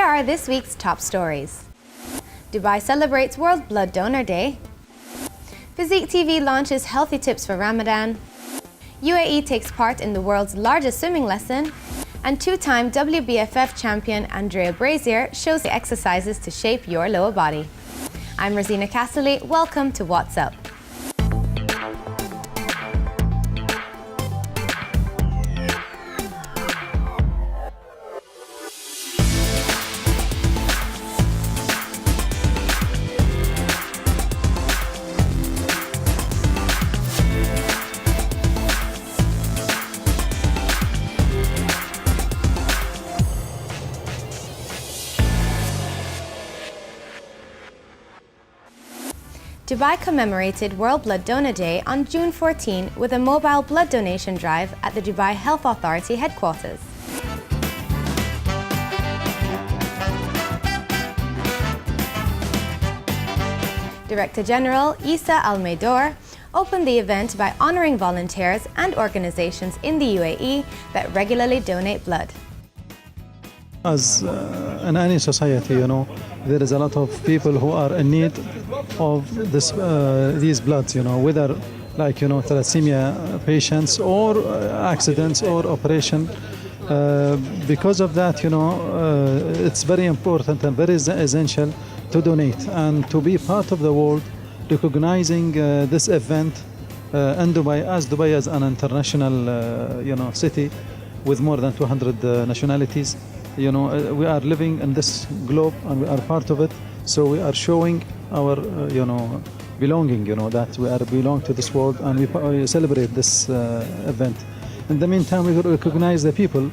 Here are this week's top stories. Dubai celebrates World Blood Donor Day. Physique TV launches healthy tips for Ramadan. UAE takes part in the world's largest swimming lesson. And two-time WBFF champion Andreia shows the exercises to shape your lower body. I'm Rosina Castley. Welcome to What's Up. Dubai commemorated World Blood Donor Day on June 14 with a mobile blood donation drive at the Dubai Health Authority headquarters. Director General Issa Al-Maidor opened the event by honouring volunteers and organisations in the UAE that regularly donate blood. As in any society, there is a lot of people who are in need of these bloods, whether thalassemia patients or accidents or operation. Because of that, it's very important and very essential to donate and to be part of the world recognizing this event in Dubai, as Dubai is an international, city with more than 200 nationalities. We are living in this globe and we are part of it, so we are showing our belonging, that we belong to this world, and we celebrate this event. In the meantime, we recognize the people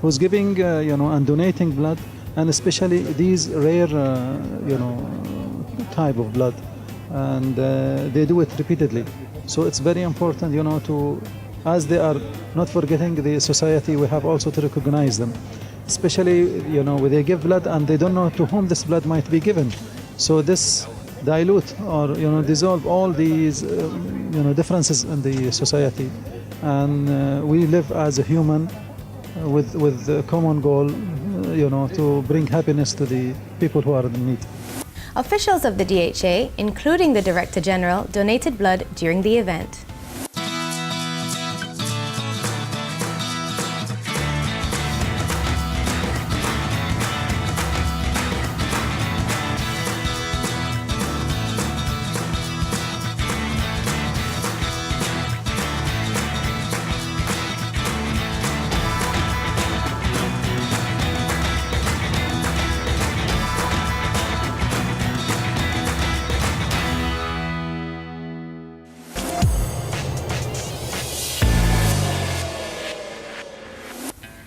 who's giving and donating blood, and especially these rare type of blood, and they do it repeatedly. So it's very important to, as they are not forgetting the society, we have also to recognize them. Especially, when they give blood and they don't know to whom this blood might be given. So this dilute or, dissolve all these, differences in the society. And we live as a human with a common goal, to bring happiness to the people who are in need. Officials of the DHA, including the Director General, donated blood during the event.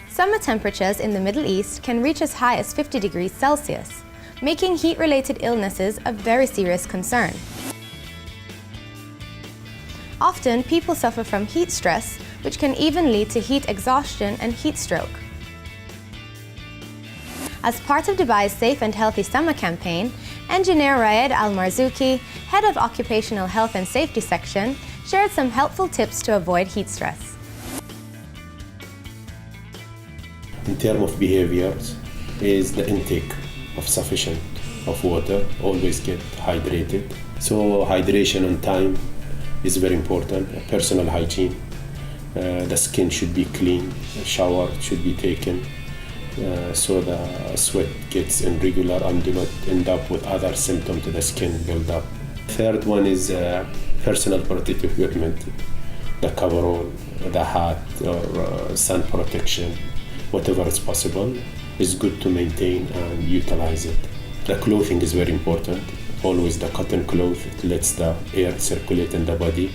Summer temperatures in the Middle East can reach as high as 50 degrees Celsius, making heat-related illnesses a very serious concern. Often, people suffer from heat stress, which can even lead to heat exhaustion and heat stroke. As part of Dubai's Safe and Healthy Summer campaign, engineer Raed Al-Marzouki, head of Occupational Health and Safety section, shared some helpful tips to avoid heat stress. In terms of behaviors, is the intake of sufficient of water. Always get hydrated. So hydration on time is very important. Personal hygiene. The skin should be clean. A shower should be taken so the sweat gets irregular and do not end up with other symptoms to the skin build up. Third one is personal protective equipment. The coverall, the hat, or sun protection. Whatever is possible is good to maintain and utilize it. The clothing is very important. Always the cotton cloth, it lets the air circulate in the body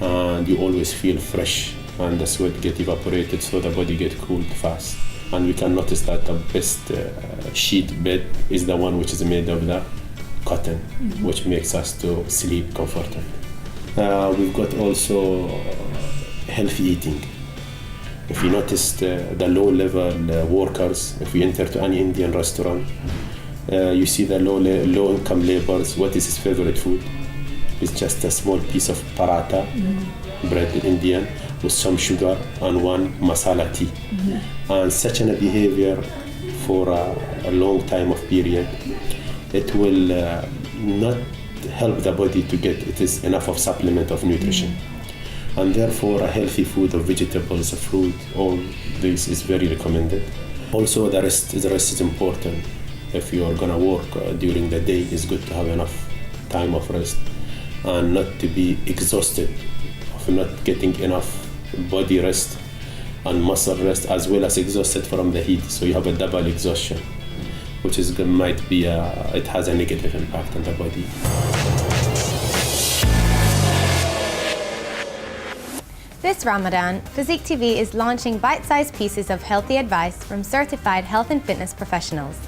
and you always feel fresh and the sweat get evaporated so the body get cooled fast. And we can notice that the best sheet bed is the one which is made of the cotton, which makes us to sleep comfortably. We've got also healthy eating. If you noticed the low-level workers, if you enter to any Indian restaurant, you see the low-income laborers, what is his favorite food? It's just a small piece of paratha, bread in Indian, with some sugar and one masala tea. And such a behavior for a long time of period, it will not help the body to get enough of supplement of nutrition. And therefore a healthy food of vegetables, fruit, all this is very recommended. Also the rest is important. If you are gonna work during the day, it's good to have enough time of rest and not to be exhausted of not getting enough body rest and muscle rest, as well as exhausted from the heat. So you have a double exhaustion, which is it has a negative impact on the body. This Ramadan, Physique TV is launching bite-sized pieces of healthy advice from certified health and fitness professionals.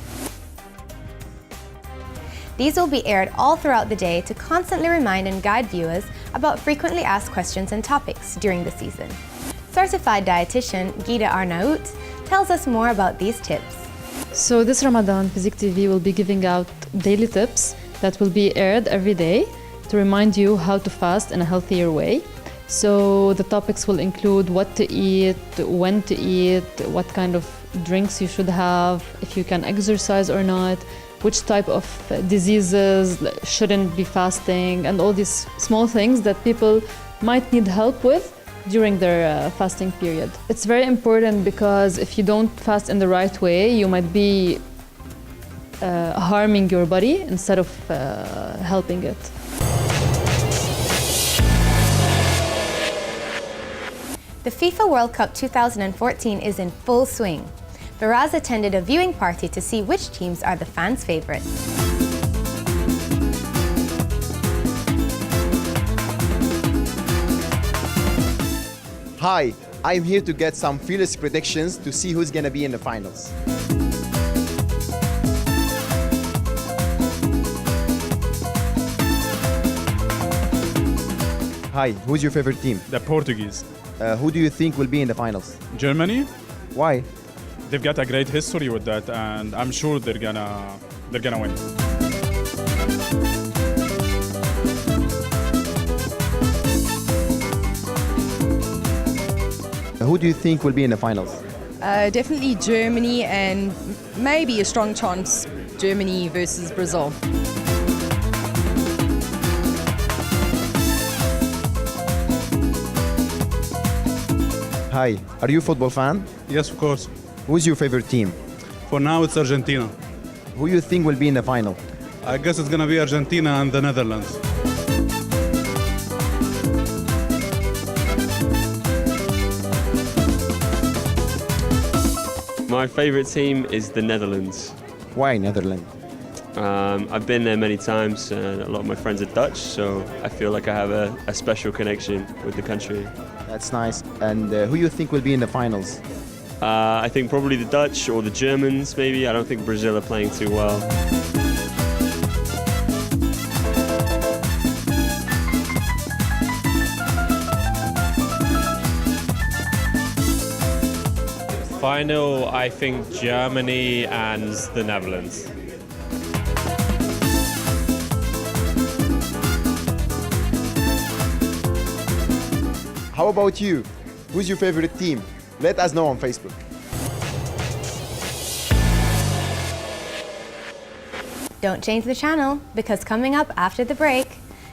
These will be aired all throughout the day to constantly remind and guide viewers about frequently asked questions and topics during the season. Certified dietitian Gita Arnaout tells us more about these tips. So this Ramadan, Physique TV will be giving out daily tips that will be aired every day to remind you how to fast in a healthier way. So the topics will include what to eat, when to eat, what kind of drinks you should have, if you can exercise or not, which type of diseases shouldn't be fasting, and all these small things that people might need help with during their fasting period. It's very important because if you don't fast in the right way, you might be harming your body instead of helping it. The FIFA World Cup 2014 is in full swing. Faraz attended a viewing party to see which teams are the fans' favorites. Hi, I'm here to get some fearless predictions to see who's gonna be in the finals. Hi, who's your favorite team? The Portuguese. Who do you think will be in the finals? Germany, Why? they've got a great history with that, and I'm sure they're gonna win. Who do you think will be in the finals? Definitely Germany, and maybe a strong chance Germany versus Brazil. Hi, are you a football fan? Yes, of course. Who's your favorite team? For now, it's Argentina. Who you think will be in the final? I guess it's going to be Argentina and the Netherlands. My favourite team is the Netherlands. Why Netherlands? I've been there many times, and a lot of my friends are Dutch, so I feel like I have a special connection with the country. That's nice. And who you think will be in the finals? I think probably the Dutch or the Germans, maybe. I don't think Brazil are playing too well. Final, I think Germany and the Netherlands. How about you? Who's your favorite team? Let us know on Facebook. Don't change the channel, because coming up after the break,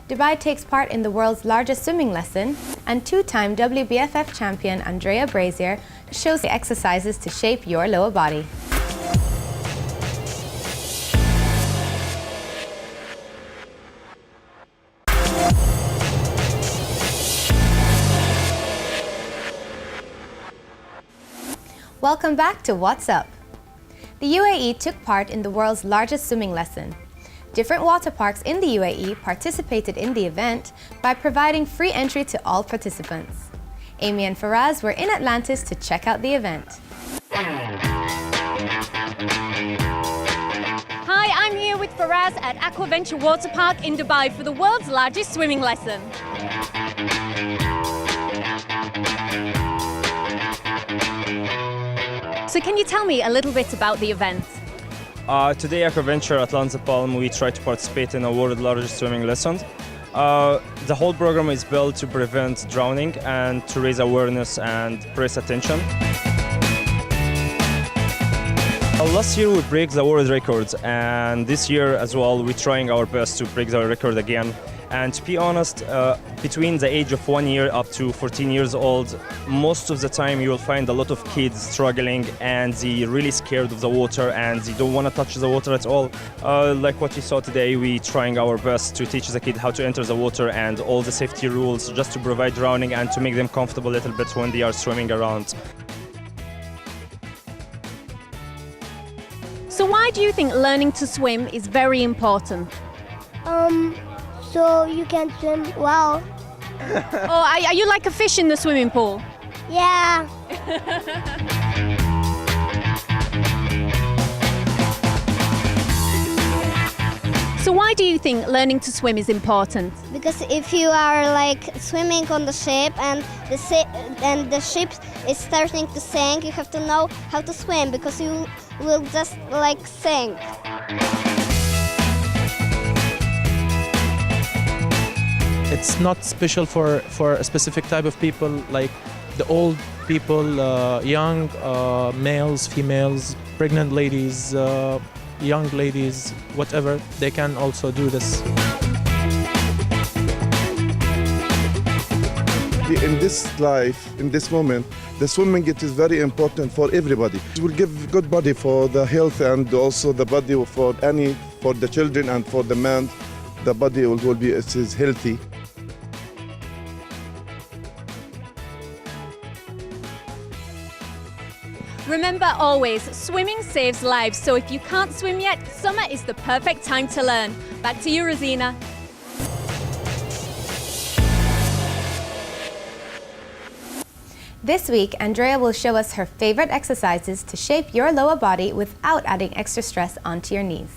Dubai takes part in the world's largest swimming lesson, and two-time WBFF champion Andreia shows the exercises to shape your lower body. Welcome back to What's Up. The UAE took part in the world's largest swimming lesson. Different water parks in the UAE participated in the event by providing free entry to all participants. Amy and Faraz were in Atlantis to check out the event. Hi, I'm here with Faraz at Aquaventure Water Park in Dubai for the world's largest swimming lesson. So can you tell me a little bit about the event? Today, Aquaventure Atlanta Palm, we try to participate in the world's largest swimming lesson. The whole program is built to prevent drowning and to raise awareness and press attention. Last year we break the world record, and this year as well we're trying our best to break the record again. And to be honest, between the age of 1 year up to 14 years old, most of the time you will find a lot of kids struggling and they're really scared of the water and they don't want to touch the water at all. Like what you saw today, we're trying our best to teach the kid how to enter the water and all the safety rules just to prevent drowning and to make them comfortable a little bit when they are swimming around. So why do you think learning to swim is very important? So you can swim well. Oh, are you like a fish in the swimming pool? Yeah. So why do you think learning to swim is important? Because if you are like swimming on the ship and the ship is starting to sink, you have to know how to swim because you will just like sink. It's not special for a specific type of people, like the old people, young males, females, pregnant ladies, young ladies, whatever, they can also do this. In this life, in this moment, the swimming it is very important for everybody. It will give good body for the health and also the body for the children and for the man. The body will be is healthy. Remember always, swimming saves lives, so if you can't swim yet, summer is the perfect time to learn. Back to you, Rosina. This week, Andreia will show us her favorite exercises to shape your lower body without adding extra stress onto your knees.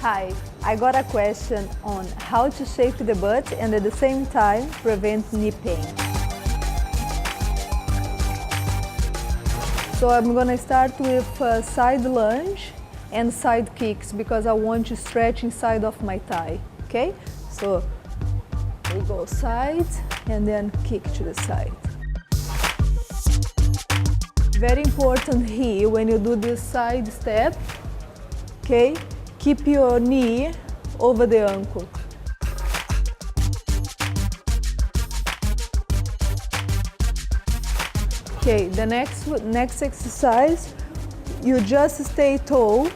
Hi, I got a question on how to shape the butt and at the same time prevent knee pain. So I'm gonna start with side lunge and side kicks because I want to stretch inside of my thigh, okay? So we go side and then kick to the side. Very important here when you do this side step, okay? Keep your knee over the ankle. Okay, the next exercise, you just stay tall,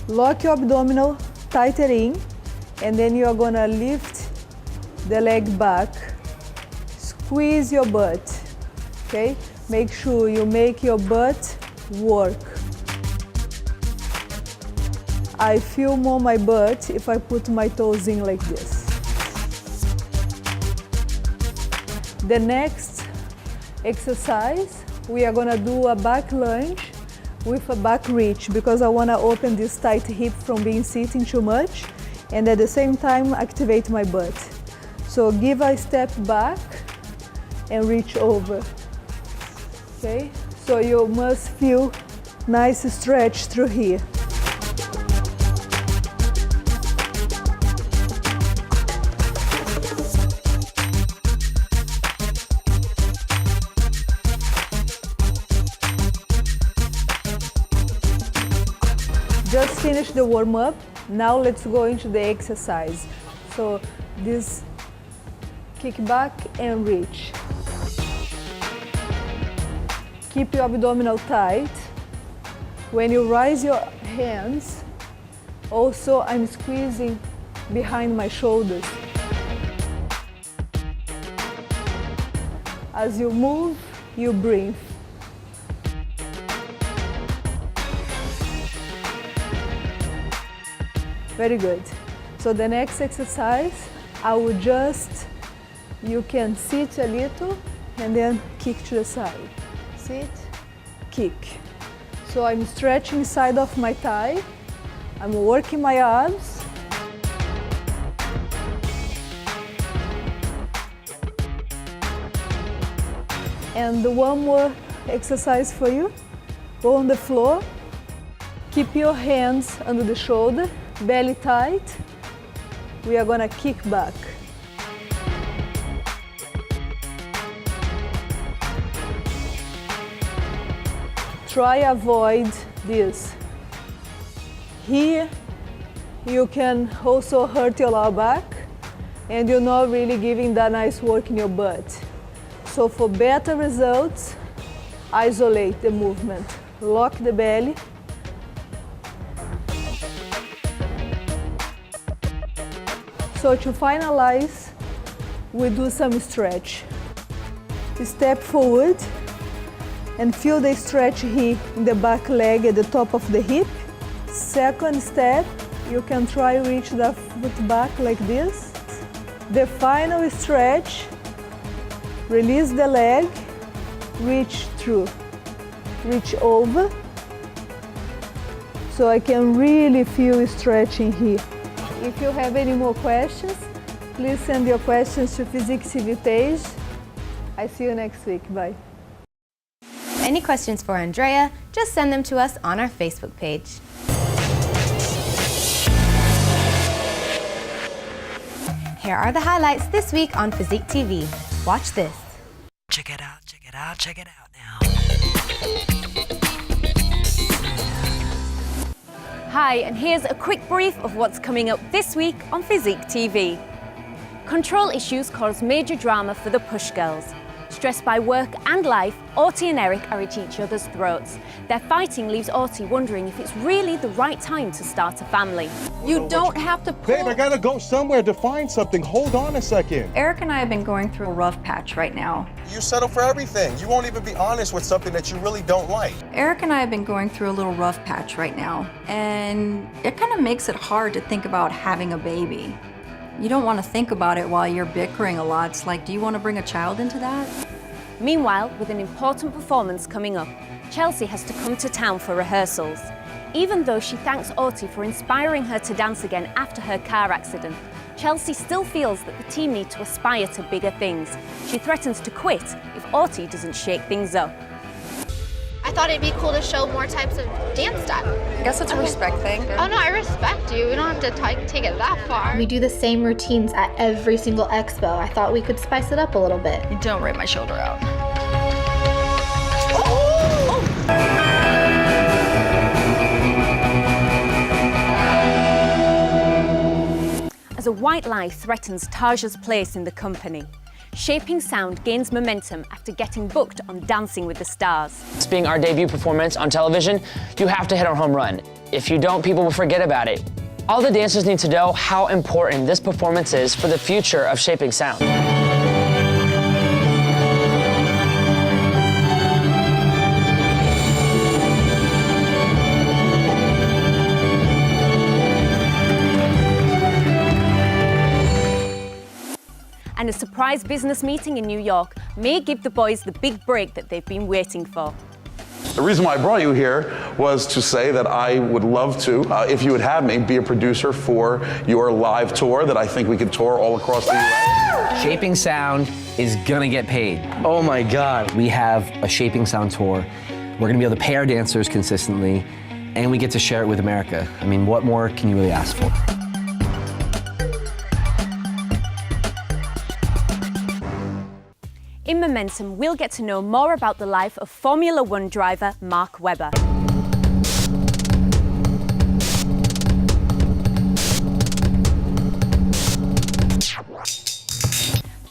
lock your abdominal tighter in, and then you are gonna lift the leg back, squeeze your butt, okay? Make sure you make your butt work. I feel more my butt if I put my toes in like this. The next exercise, we are gonna do a back lunge with a back reach because I wanna open this tight hip from being sitting too much and at the same time activate my butt. So give a step back and reach over, okay? So you must feel nice stretch through here. Just finish the warm-up. Now let's go into the exercise. So this kick back and reach. Keep your abdominal tight. When you raise your hands, also I'm squeezing behind my shoulders. As you move, you breathe. Very good. So the next exercise, I will you can sit a little and then kick to the side. Sit, kick. So I'm stretching side of my thigh. I'm working my arms. And one more exercise for you. Go on the floor. Keep your hands under the shoulder, belly tight. We are gonna kick back. Try avoid this. Here, you can also hurt your lower back and you're not really giving that nice work in your butt. So for better results, isolate the movement. Lock the belly. So to finalize, we do some stretch. Step forward and feel the stretch here in the back leg at the top of the hip. Second step, you can try reach the foot back like this. The final stretch, release the leg, reach through, reach over. So I can really feel stretching here. If you have any more questions, please send your questions to Physique TV page. I see you next week. Bye. Any questions for Andreia, just send them to us on our Facebook page. Here are the highlights this week on Physique TV. Watch this. Check it out, check it out, check it out now. Hi, and here's a quick brief of what's coming up this week on Physique TV. Control issues cause major drama for the Push Girls. Stressed by work and life, Orty and Eric are at each other's throats. Their fighting leaves Orty wondering if it's really the right time to start a family. You don't have to pull. Babe, I gotta go somewhere to find something. Hold on a second. Eric and I have been going through a rough patch right now. You settle for everything. You won't even be honest with something that you really don't like. Eric and I have been going through a little rough patch right now, and it kind of makes it hard to think about having a baby. You don't want to think about it while you're bickering a lot. It's like, do you want to bring a child into that? Meanwhile, with an important performance coming up, Chelsea has to come to town for rehearsals. Even though she thanks Orty for inspiring her to dance again after her car accident, Chelsea still feels that the team need to aspire to bigger things. She threatens to quit if Orty doesn't shake things up. I thought it'd be cool to show more types of dance stuff. I guess it's a respect thing. Oh no, I respect you. We don't have to take it that far. We do the same routines at every single expo. I thought we could spice it up a little bit. Don't rip my shoulder out. As a white lie threatens Taja's place in the company, Shaping Sound gains momentum after getting booked on Dancing with the Stars. This being our debut performance on television, you have to hit our home run. If you don't, people will forget about it. All the dancers need to know how important this performance is for the future of Shaping Sound. And a surprise business meeting in New York may give the boys the big break that they've been waiting for. The reason why I brought you here was to say that I would love to, if you would have me, be a producer for your live tour that I think we could tour all across the US. Shaping Sound is gonna get paid. Oh my God. We have a Shaping Sound tour. We're gonna be able to pay our dancers consistently, and we get to share it with America. I mean, what more can you really ask for? In Momentum, we'll get to know more about the life of Formula One driver Mark Webber.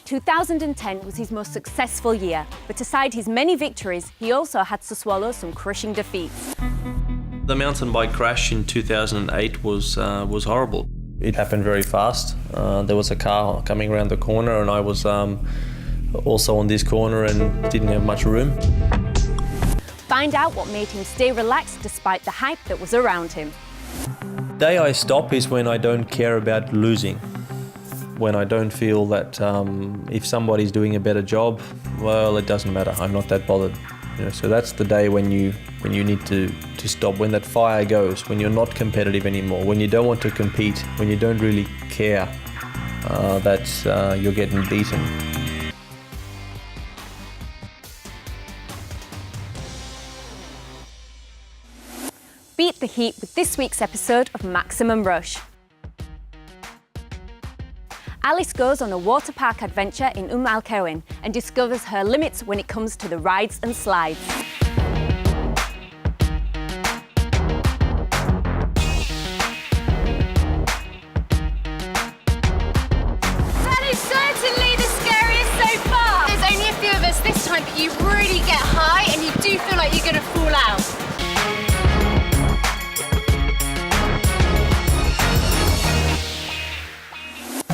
2010 was his most successful year, but aside his many victories, he also had to swallow some crushing defeats. The mountain bike crash in 2008 was horrible. It happened very fast. There was a car coming around the corner, and I was also on this corner and didn't have much room. Find out what made him stay relaxed despite the hype that was around him. The day I stop is when I don't care about losing. When I don't feel that if somebody's doing a better job, well, it doesn't matter. I'm not that bothered. You know, so that's the day when you need to stop, when that fire goes, when you're not competitive anymore, when you don't want to compete, when you don't really care that you're getting beaten. beat the heat with this week's episode of Maximum Rush. Alice goes on a water park adventure in Al Quwain and discovers her limits when it comes to the rides and slides. That is certainly the scariest so far. There's only a few of us this time, but you really get high and you do feel like you're going to fall out.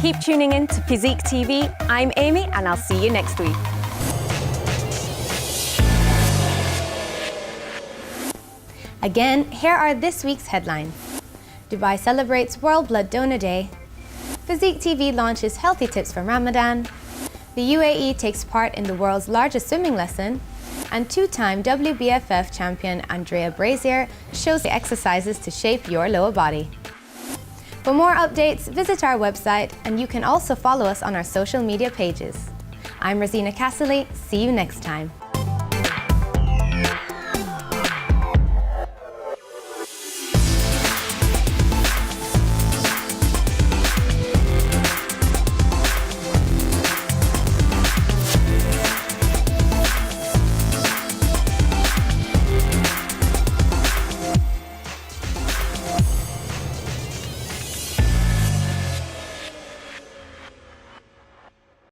Keep tuning in to Physique TV. I'm Amy and I'll see you next week. Again, here are this week's headlines. Dubai celebrates World Blood Donor Day. Physique TV launches healthy tips for Ramadan. The UAE takes part in the world's largest swimming lesson. And two-time WBFF champion Andreia shows the exercises to shape your lower body. For more updates, visit our website, and you can also follow us on our social media pages. I'm Rosina Casserly. See you next time.